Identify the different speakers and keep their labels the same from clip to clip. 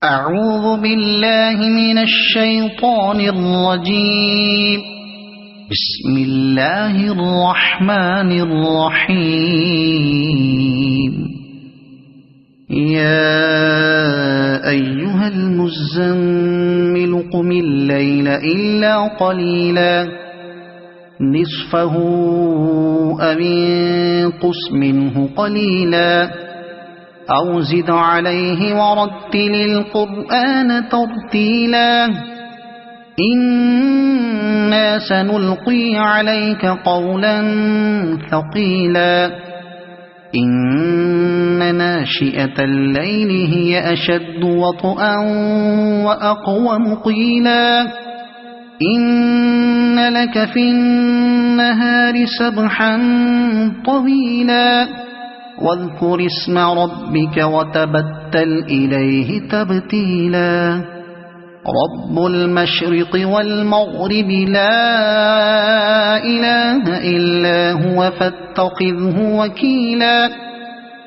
Speaker 1: أعوذ بالله من الشيطان الرجيم. بسم الله الرحمن الرحيم. يا أيها المزمل قم الليل إلا قليلا نصفه أو انقص منه قليلا أو زد عليه ورتل القرآن ترتيلا إنا سنلقي عليك قولا ثقيلا إن ناشئة الليل هي أشد وطئا وأقوم قيلا إن لك في النهار سبحا طويلا واذكر اسم ربك وتبتل إليه تبتيلا رب المشرق والمغرب لا إله إلا هو فاتخذه وكيلا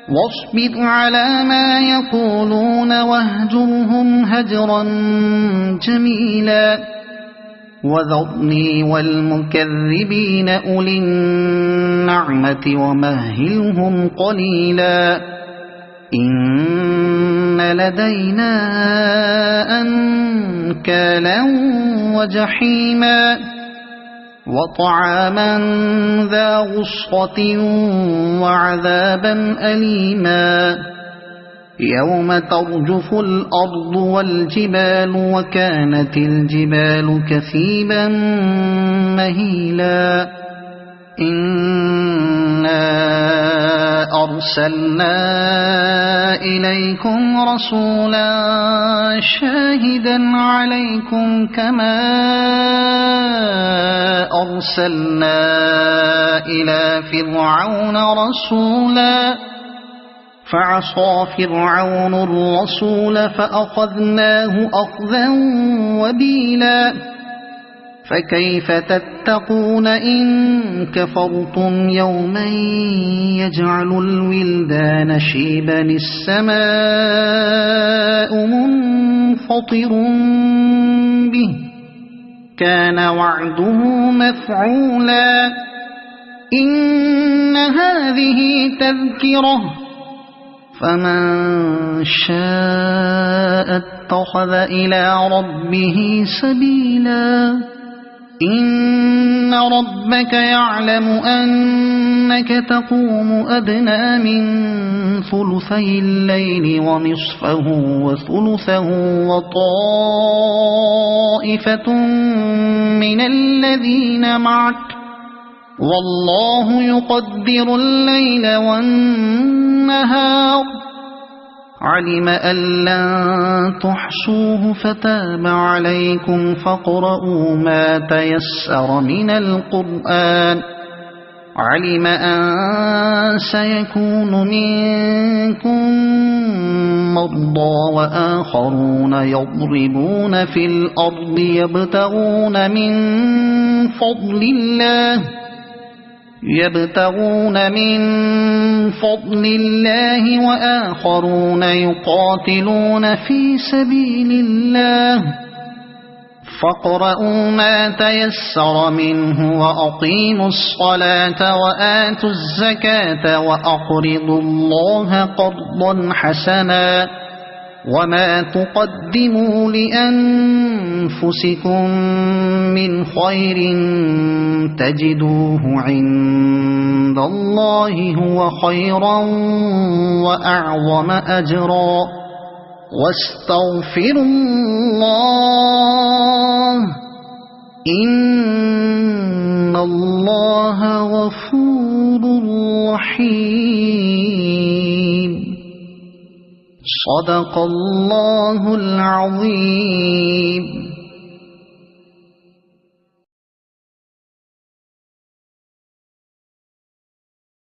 Speaker 1: واصبر على ما يقولون واهجرهم هجرا جميلا وذرني والمكذبين أولي النعمة ومهلهم قليلا إن لدينا أنكالا وجحيما وطعاما ذا غصة وعذابا أليما يوم ترجف الأرض والجبال وكانت الجبال كثيبا مهيلا إنا أرسلنا إليكم رسولا شاهدا عليكم كما أرسلنا إلى فرعون رسولا فعصى فرعون الرسول فأخذناه أخذا وبيلا فكيف تتقون إن كفرتم يوما يجعل الولدان شيبا السماء منفطر به كان وعده مفعولا إن هذه تذكرة فمن شاء اتخذ إلى ربه سبيلا إن ربك يعلم أنك تقوم أدنى من ثلثي الليل ونصفه وثلثه وطائفة من الذين معك والله يقدر الليل والنهار علم أن لن تحصوه فتاب عليكم فاقرؤوا ما تيسر من القرآن علم أن سيكون منكم مرضى وآخرون يضربون في الأرض يبتغون من فضل الله وآخرون يقاتلون في سبيل الله فاقرؤوا ما تيسر منه وأقيموا الصلاة وآتوا الزكاة وأقرضوا الله قرضا حسنا وما تقدموا لأنفسكم من خير تجدوه عند الله هو خيرا وأعظم أجرا واستغفروا الله إن الله غفور رحيم صدق الله العظيم.